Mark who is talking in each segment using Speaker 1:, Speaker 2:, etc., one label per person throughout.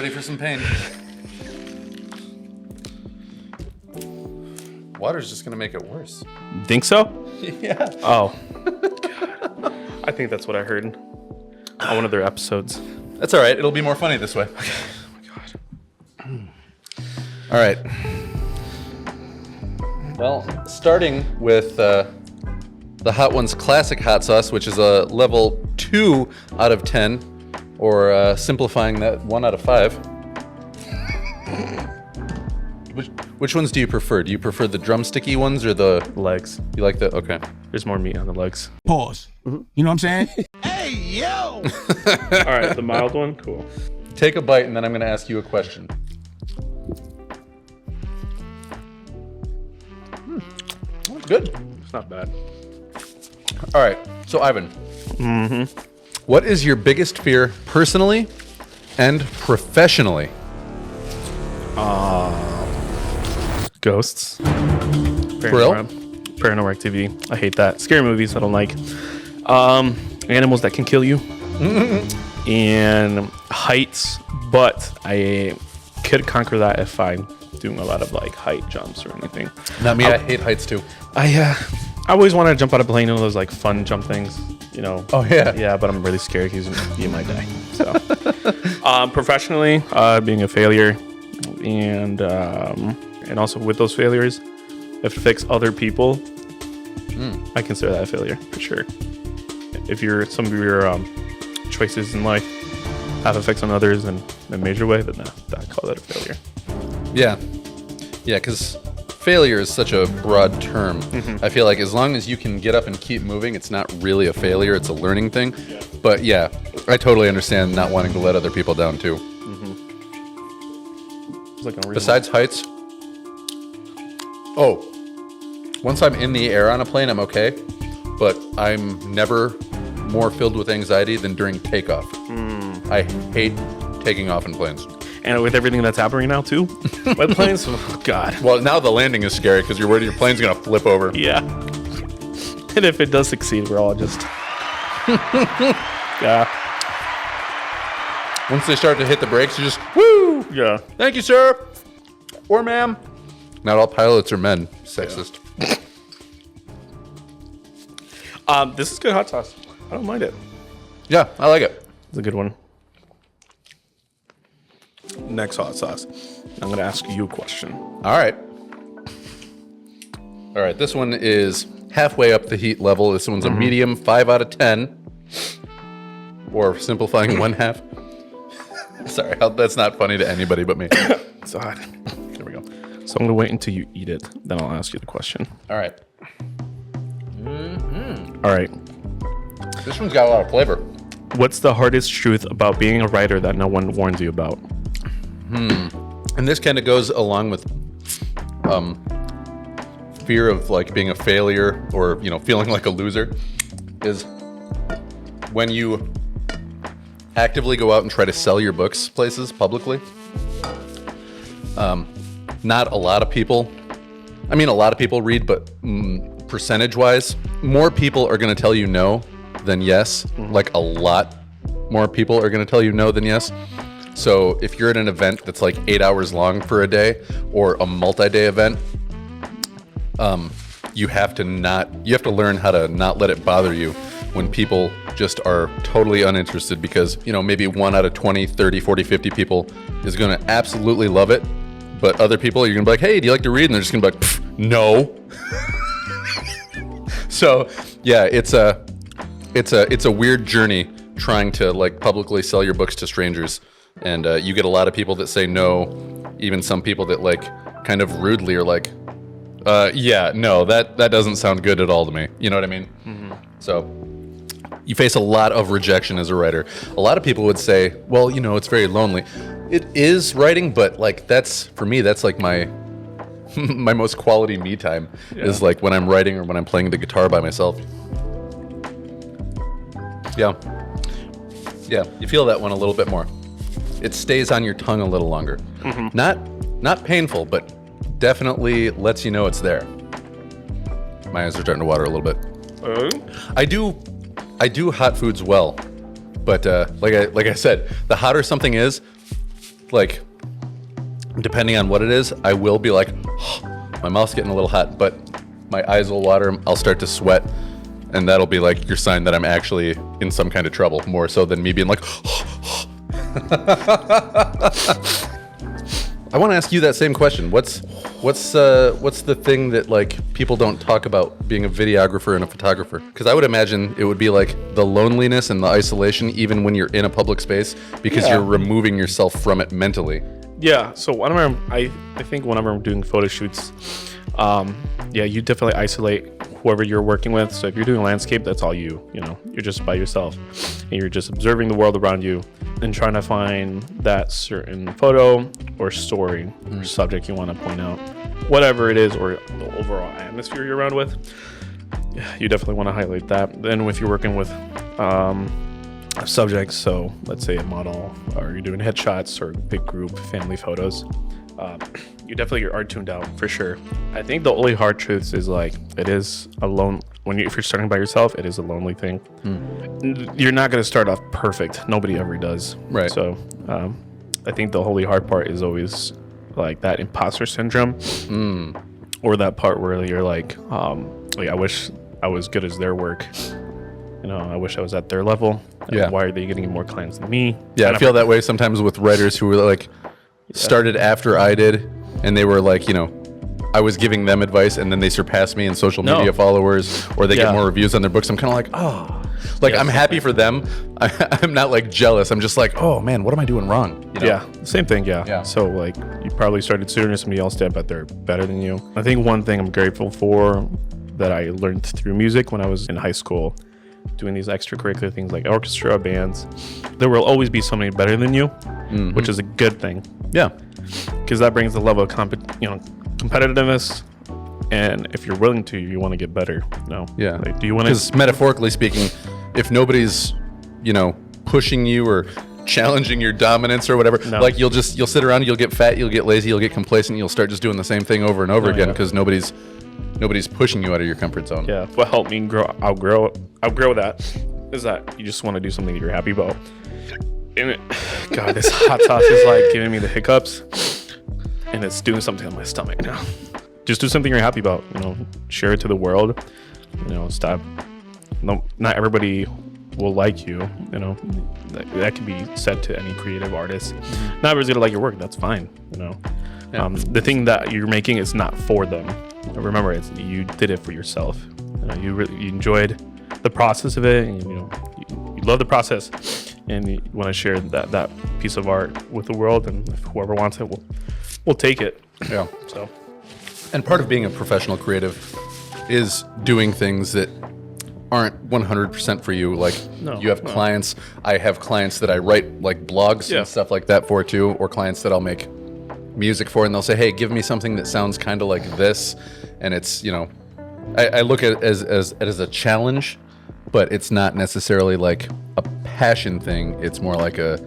Speaker 1: ready for some pain. Water's just gonna make it worse.
Speaker 2: Think so?
Speaker 1: Yeah.
Speaker 2: Oh. God. I think that's what I heard on one of their episodes.
Speaker 1: That's all right. It'll be more funny this way.
Speaker 2: Okay. Oh my God.
Speaker 1: All right. Well, starting with the Hot Ones Classic Hot Sauce, which is a level 2 out of 10, or simplifying that 1 out of 5. Which ones do you prefer? Do you prefer the drumsticky ones or the
Speaker 2: Legs.
Speaker 1: You like the okay?
Speaker 2: There's more meat on the legs.
Speaker 3: Pause. You know what I'm saying? Hey, yo!
Speaker 2: All right, the mild one? Cool.
Speaker 1: Take a bite, and then I'm going to ask you a question. Good.
Speaker 2: It's not bad.
Speaker 1: All right. So, Ivan. What is your biggest fear personally and professionally?
Speaker 2: Ghosts.
Speaker 1: real?
Speaker 2: Paranormal Activity. I hate that. Scary movies I don't like. Animals that can kill you. And heights, but I could conquer that if I'm doing a lot of like height jumps or anything.
Speaker 1: Not me. I hate heights too.
Speaker 2: I always want to jump out of a plane, those like fun jump things, you know.
Speaker 1: Oh yeah.
Speaker 2: Yeah, but I'm really scared because you might die. So, professionally, being a failure, and also with those failures, if it affects other people, I consider that a failure for sure. If some of your choices in life have effects on others in a major way, then I call that a failure.
Speaker 1: Yeah. Yeah, because failure is such a broad term. I feel like as long as you can get up and keep moving, it's not really a failure. It's a learning thing. Yeah. But yeah, I totally understand not wanting to let other people down too.
Speaker 2: It's like
Speaker 1: Besides heights, once I'm in the air on a plane, I'm okay. But I'm never more filled with anxiety than during takeoff. I hate taking off in planes.
Speaker 2: and with everything that's happening now too, my planes, oh God.
Speaker 1: Well, now the landing is scary because you're worried your plane's gonna flip over.
Speaker 2: Yeah. And if it does succeed, we're all just, yeah.
Speaker 1: Once they start to hit the brakes, you just, woo!
Speaker 2: Yeah.
Speaker 1: Thank you, sir. Or ma'am. Not all pilots are men. Sexist.
Speaker 2: This is good hot sauce. I don't mind it.
Speaker 1: Yeah, I like it.
Speaker 2: It's a good one. Next hot sauce. I'm going to ask you a question.
Speaker 1: All right. All right, this one is halfway up the heat level. This one's a medium 5 out of 10. Or simplifying one half. Sorry, that's not funny to anybody but me.
Speaker 2: It's hot.
Speaker 1: There we go.
Speaker 2: So I'm going to wait until you eat it. Then I'll ask you the question.
Speaker 1: All right.
Speaker 2: All right.
Speaker 1: This one's got a lot of flavor.
Speaker 2: What's the hardest truth about being a writer that no one warns you about?
Speaker 1: And this kind of goes along with fear of like being a failure or, you know, feeling like a loser, is when you actively go out and try to sell your books places publicly. Not a lot of people, I mean, a lot of people read, but percentage wise, more people are going to tell you no than yes. Like a lot more people are going to tell you no than yes. So if you're at an event that's like 8 hours long for a day or a multi-day event, you have to learn how to not let it bother you when people just are totally uninterested, because, you know, maybe 1 out of 20, 30, 40, 50 people is going to absolutely love it. But other people, you're going to be like, hey, do you like to read? And they're just going to be like, no. So yeah, it's a weird journey trying to like publicly sell your books to strangers. And you get a lot of people that say no, even some people that like kind of rudely are like, yeah, no, that doesn't sound good at all to me. You know what I mean? So you face a lot of rejection as a writer. A lot of people would say, well, you know, it's very lonely. It is writing, but like for me, that's like my my most quality me time is like when I'm writing or when I'm playing the guitar by myself. Yeah. Yeah, you feel that one a little bit more. It stays on your tongue a little longer. Not painful, but definitely lets you know it's there. My eyes are starting to water a little bit. I do hot foods well, but like I said, the hotter something is, like, depending on what it is, I will be like, my mouth's getting a little hot, but my eyes will water, I'll start to sweat, and that'll be like your sign that I'm actually in some kind of trouble, more so than me being like, I want to ask you that same question. What's the thing that like people don't talk about being a videographer and a photographer? Because I would imagine it would be like the loneliness and the isolation, even when you're in a public space, because you're removing yourself from it mentally.
Speaker 2: Yeah. So whenever I think whenever I'm doing photo shoots, you definitely isolate whoever you're working with. So if you're doing landscape, that's all you're just by yourself, and you're just observing the world around you and trying to find that certain photo or story or subject you want to point out, whatever it is, or the overall atmosphere you're around with. You definitely want to highlight that. Then if you're working with subjects, so let's say a model, or you're doing headshots or big group family photos, you definitely are tuned out for sure. I think the only hard truth is like it is alone. If you're starting by yourself, it is a lonely thing. You're not going to start off perfect. Nobody ever does.
Speaker 1: Right.
Speaker 2: So I think the only hard part is always like that imposter syndrome, or that part where you're like I wish I was good as their work. I wish I was at their level.
Speaker 1: Yeah.
Speaker 2: Why are they getting more clients than me?
Speaker 1: Yeah,
Speaker 2: And
Speaker 1: I feel that way sometimes with writers who were like started after I did, and they were like, I was giving them advice, and then they surpassed me in social media followers, or they get more reviews on their books. I'm kind of like, I'm happy for them. I'm not like jealous. I'm just like, oh man, what am I doing wrong?
Speaker 2: Yeah, same thing. Yeah.
Speaker 1: Yeah.
Speaker 2: So like you probably started sooner than somebody else did, but they're better than you. I think one thing I'm grateful for that I learned through music when I was in high school, doing these extracurricular things like orchestra, bands, there will always be somebody better than you, which is a good thing.
Speaker 1: Yeah.
Speaker 2: Because that brings the level of competitiveness, and if you're willing to, you want to get better.
Speaker 1: Yeah.
Speaker 2: Like, do you want to?
Speaker 1: Because metaphorically speaking, if nobody's, pushing you or challenging your dominance or whatever, like you'll sit around, you'll get fat, you'll get lazy, you'll get complacent, you'll start just doing the same thing over and over again because nobody's pushing you out of your comfort zone.
Speaker 2: Yeah. What helped me outgrow that is that you just want to do something that you're happy about. And God, this hot sauce is like giving me the hiccups, and it's doing something on my stomach now. Just do something you're happy about. Share it to the world. Stop. No, not everybody will like you. That can be said to any creative artist. Not everybody's gonna like your work. That's fine. The thing that you're making is not for them. Remember, you did it for yourself. You enjoyed the process of it, and you love the process, and you want to share that piece of art with the world, and if whoever wants it will take it.
Speaker 1: Yeah.
Speaker 2: So,
Speaker 1: and part of being a professional creative is doing things that aren't 100% for you. Like you have clients. I have clients that I write like blogs and stuff like that for too, or clients that I'll make music for, and they'll say, hey, give me something that sounds kind of like this, and it's I look at it as a challenge, but it's not necessarily like a passion thing. It's more like a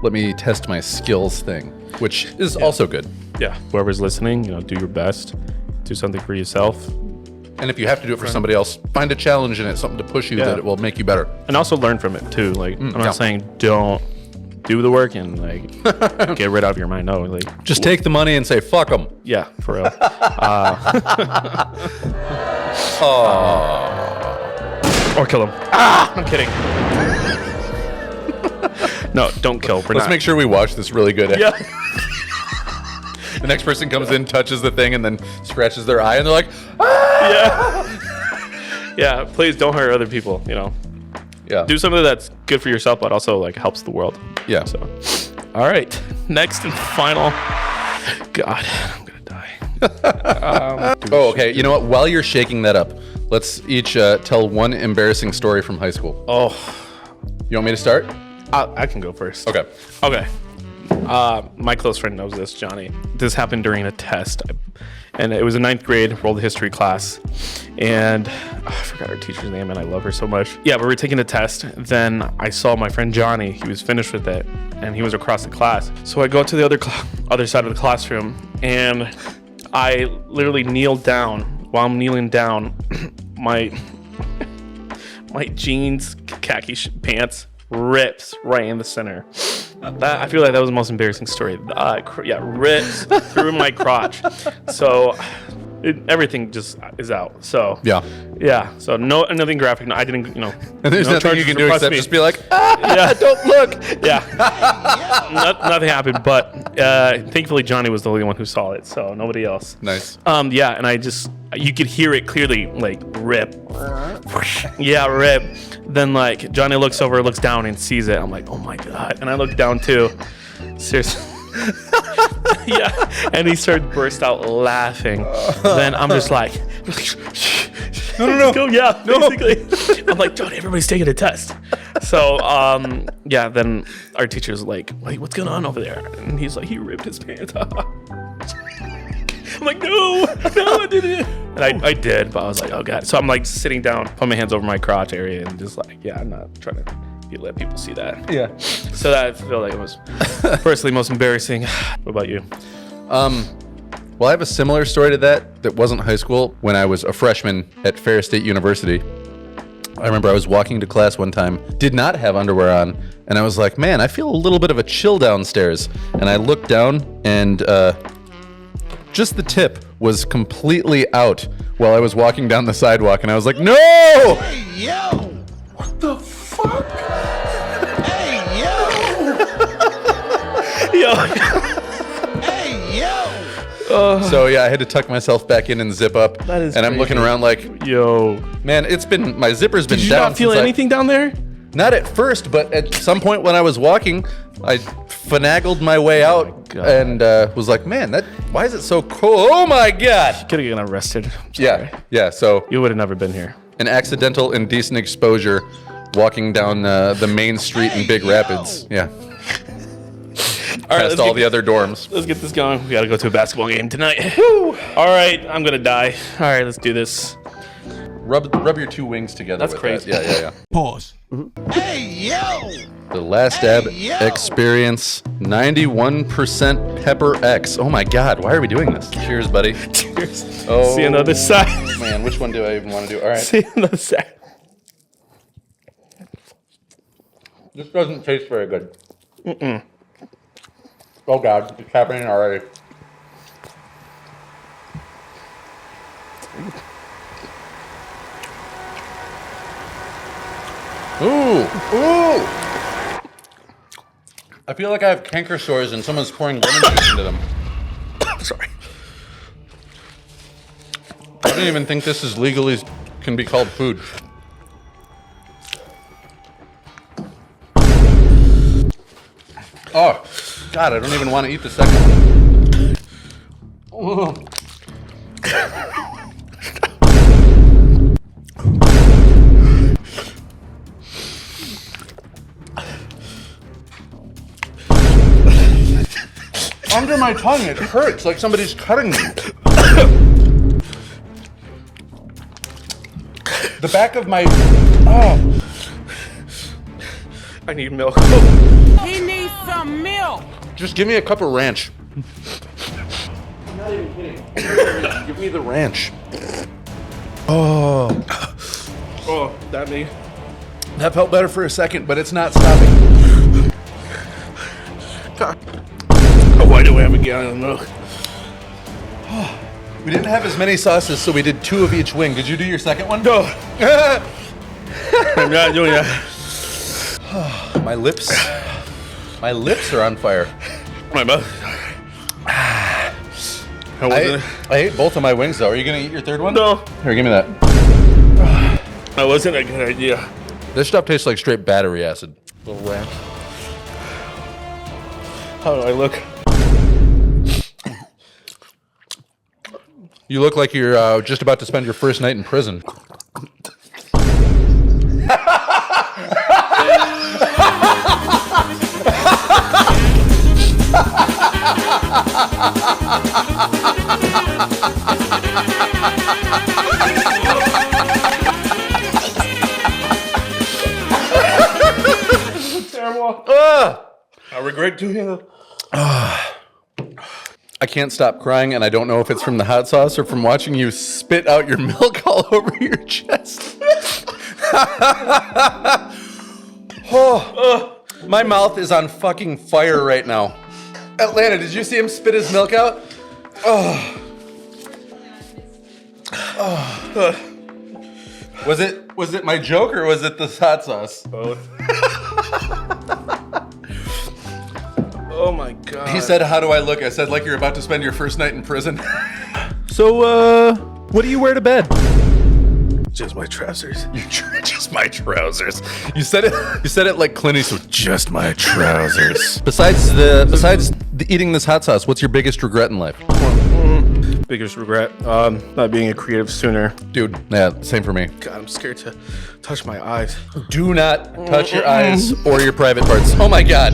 Speaker 1: let me test my skills thing, which is also good.
Speaker 2: Yeah, whoever's listening, do your best, do something for yourself,
Speaker 1: and if you have to do it for somebody else, find a challenge in it, something to push you that it will make you better,
Speaker 2: and also learn from it too. Like I'm not saying don't do the work and like get rid of your mind. No, like
Speaker 1: just take the money and say fuck them.
Speaker 2: Yeah, for real. Or kill him. I'm kidding. No, don't kill.
Speaker 1: Let's make sure we watch this really good.
Speaker 2: Yeah.
Speaker 1: The next person comes in, touches the thing, and then scratches their eye, and they're like,
Speaker 2: yeah. Yeah, please don't hurt other people,
Speaker 1: Yeah.
Speaker 2: Do something that's good for yourself, but also like helps the world.
Speaker 1: Yeah.
Speaker 2: So, all right. Next and final. God, I'm going to die.
Speaker 1: Okay. You know what? While you're shaking that up, let's each tell one embarrassing story from high school.
Speaker 2: Oh.
Speaker 1: You want me to start?
Speaker 2: I can go first.
Speaker 1: Okay.
Speaker 2: Okay. My close friend knows this, Johnny. This happened during a test, and it was a 9th grade world history class, and I forgot our teacher's name, and I love her so much. Yeah, but we were taking a test. Then I saw my friend Johnny. He was finished with it, and he was across the class. So I go to the other side of the classroom, and I literally kneel down. While I'm kneeling down, my jeans, khaki pants rips right in the center. I feel like that was the most embarrassing story. Ripped through my crotch. So everything just is out. So yeah. So nothing graphic. No, I didn't.
Speaker 1: And there's nothing you can do except just be like,
Speaker 2: yeah,
Speaker 1: don't look.
Speaker 2: Yeah. Nothing happened, but thankfully Johnny was the only one who saw it, so nobody else.
Speaker 1: Nice.
Speaker 2: And you could hear it clearly, like rip. Yeah, rip. Then like Johnny looks over, looks down, and sees it. I'm like, oh my god. And I look down too. Seriously. Yeah. And he started burst out laughing. Then I'm just like, no. Yeah, basically. I'm like, Johnny, everybody's taking a test. So, then our teacher's like, wait, what's going on over there? And he's like, he ripped his pants off. I'm like, no, I didn't. And I did, but I was like, oh god. So I'm like sitting down, put my hands over my crotch area, and just like, yeah, I'm not trying to let people see that.
Speaker 1: Yeah.
Speaker 2: So that I feel like it was personally most embarrassing. What about you?
Speaker 1: Well, I have a similar story to that wasn't high school. When I was a freshman at Ferris State University, I remember I was walking to class one time, did not have underwear on, and I was like, man, I feel a little bit of a chill downstairs. And I looked down, and just the tip was completely out while I was walking down the sidewalk, and I was like, no!
Speaker 3: Hey, yo! What the fuck? Hey, yo!
Speaker 2: Yo.
Speaker 3: Hey, yo!
Speaker 1: So yeah, I had to tuck myself back in and zip up.
Speaker 2: That is
Speaker 1: and I'm
Speaker 2: crazy.
Speaker 1: looking around like,
Speaker 2: Yo.
Speaker 1: man, my zipper's been
Speaker 2: Did you
Speaker 1: down.
Speaker 2: not feel
Speaker 1: since
Speaker 2: anything down there?
Speaker 1: Not at first, but at some point when I was walking, I finagled my way out
Speaker 2: God.
Speaker 1: and was like, man, why is it so cold? Oh my god!
Speaker 2: Could have gotten arrested. I'm sorry.
Speaker 1: Yeah. So
Speaker 2: You would have never been here.
Speaker 1: an accidental indecent exposure, walking down the main street in Big Rapids. Yeah.
Speaker 2: All right,
Speaker 1: Past all the other dorms.
Speaker 2: Let's get this going. We gotta go to a basketball game tonight. Woo. All right, I'm gonna die. All right, let's do this.
Speaker 1: Rub your two wings together.
Speaker 2: That's
Speaker 1: with
Speaker 2: crazy.
Speaker 1: that. Yeah.
Speaker 3: Pause. Hey, yo!
Speaker 1: The Last Dab
Speaker 3: yo.
Speaker 1: Experience 91% Pepper X. Oh my god, why are we doing this? Cheers, buddy.
Speaker 2: Cheers.
Speaker 1: Oh,
Speaker 2: See you on the other side.
Speaker 1: man, which one do I even want to do? All right.
Speaker 2: See you on the other side.
Speaker 1: This doesn't taste very good. Oh god, it's happening already. Ooh. I feel like I have canker sores and someone's pouring lemon juice into them.
Speaker 2: Sorry.
Speaker 1: I don't even think this is legally can be called food. Oh, God, I don't even want to eat the second one. Under my tongue, it hurts like somebody's cutting me. The back of my... Oh.
Speaker 2: I need milk.
Speaker 4: He needs some milk.
Speaker 1: Just give me a cup of ranch. I'm not even kidding. Give me the ranch. Oh.
Speaker 2: Oh, that me.
Speaker 1: That felt better for a second, but it's not stopping.
Speaker 2: God. Oh, why do we have a gallon of milk?
Speaker 1: We didn't have as many sauces, so we did 2 of each wing. Did you do your second one?
Speaker 2: No. I'm not doing that.
Speaker 1: My lips are on fire.
Speaker 2: My mouth.
Speaker 1: I ate both of my wings, though. Are you going to eat your third one?
Speaker 2: No.
Speaker 1: Here, give me that.
Speaker 2: That wasn't a good idea.
Speaker 1: This stuff tastes like straight battery acid.
Speaker 2: Little ranch. How do I look?
Speaker 1: You look like you're just about to spend your first night in prison.
Speaker 2: Terrible. I regret doing it.
Speaker 1: I can't stop crying, and I don't know if it's from the hot sauce or from watching you spit out your milk all over your chest. My mouth is on fucking fire right now. Atlanta, did you see him spit his milk out? Was it my joke or was it the hot sauce?
Speaker 2: Both. Oh my god.
Speaker 1: He said, "How do I look?" I said, "Like you're about to spend your first night in prison."
Speaker 5: So, what do you wear to bed?
Speaker 2: Just my trousers.
Speaker 1: Just my trousers. You said it like Clint Eastwood. Just my trousers. Besides eating this hot sauce, what's your biggest regret in life?
Speaker 2: Biggest regret, not being a creative sooner.
Speaker 1: Dude, yeah, same for me.
Speaker 2: God, I'm scared to touch my eyes.
Speaker 1: Do not touch your eyes or your private parts. Oh my god.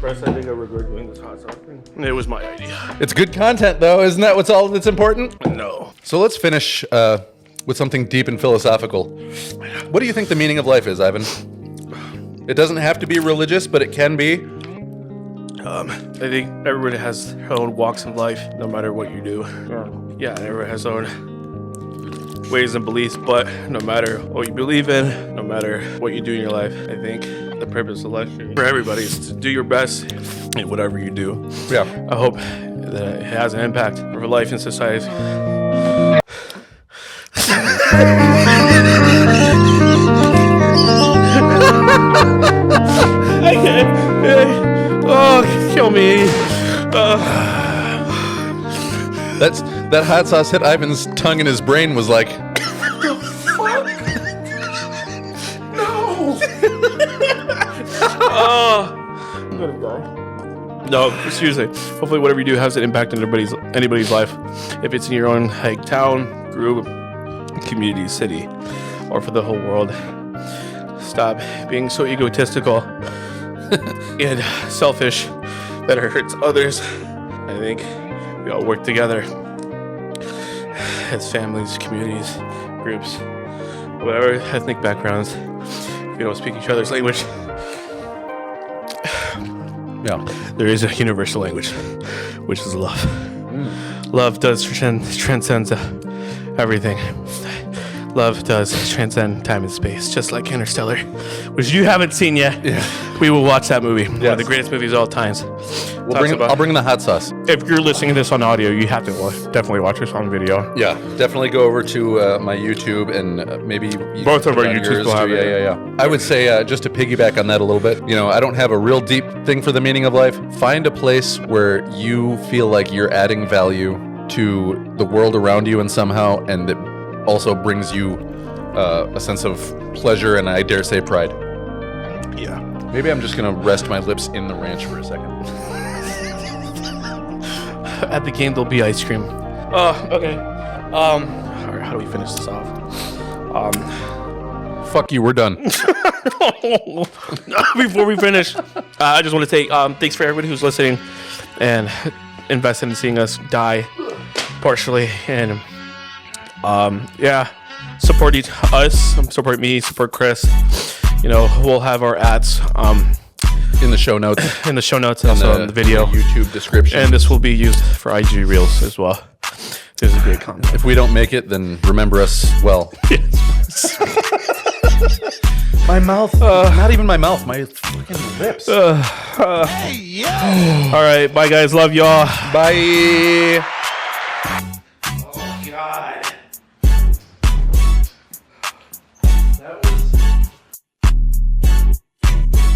Speaker 2: Chris, I think I regret doing this hot sauce thing. It was my idea.
Speaker 1: It's good content though, isn't that what's all that's important?
Speaker 2: No.
Speaker 1: So let's finish with something deep and philosophical. What do you think the meaning of life is, Ivan? It doesn't have to be religious, but it can be.
Speaker 2: I think everybody has their own walks in life, no matter what you do. Yeah, everyone has their own ways and beliefs, but no matter what you believe in, no matter what you do in your life, I think the purpose of life for everybody is to do your best in whatever you do.
Speaker 1: Yeah.
Speaker 2: I hope that it has an impact for life and society. I can't. Oh, kill me.
Speaker 1: That hot sauce hit Ivan's tongue and his brain was like,
Speaker 2: I'm gonna die. No, seriously. Hopefully, whatever you do has an impact on anybody's life. If it's in your own town, group, community, city, or for the whole world. Stop being so egotistical and selfish that it hurts others. I think we all work together as families, communities, groups, whatever ethnic backgrounds. If we don't speak each other's language,
Speaker 1: yeah.
Speaker 2: there is a universal language, which is love. Love does transcends everything. Love does transcend time and space, just like Interstellar, which you haven't seen yet. Yeah. We will watch that movie. One of the greatest movies of all times.
Speaker 1: I'll bring the hot sauce.
Speaker 2: If you're listening to this on audio, you have to definitely watch this on video.
Speaker 1: Yeah, definitely go over to my YouTube and maybe
Speaker 2: both of our YouTubes will have it.
Speaker 1: Yeah. I would say just to piggyback on that a little bit. I don't have a real deep thing for the meaning of life. Find a place where you feel like you're adding value to the world around you and somehow, and that also brings you a sense of pleasure and I dare say pride.
Speaker 2: Yeah.
Speaker 1: Maybe I'm just gonna rest my lips in the ranch for a second.
Speaker 2: At the game, there'll be ice cream. Okay. All right, how do we finish this off?
Speaker 1: Fuck you, we're done.
Speaker 2: Before we finish, I just want to say thanks for everybody who's listening and invested in seeing us die partially. And support us, support me, support Chris. We'll have our ads
Speaker 1: in the show notes.
Speaker 2: In the show notes and also in the video.
Speaker 1: YouTube description.
Speaker 2: And this will be used for IG Reels as well. This is great content.
Speaker 1: If we don't make it, then remember us well. My mouth. Not even my mouth. My fucking lips.
Speaker 3: Hey, yo!
Speaker 2: All right. Bye, guys. Love y'all.
Speaker 1: Bye.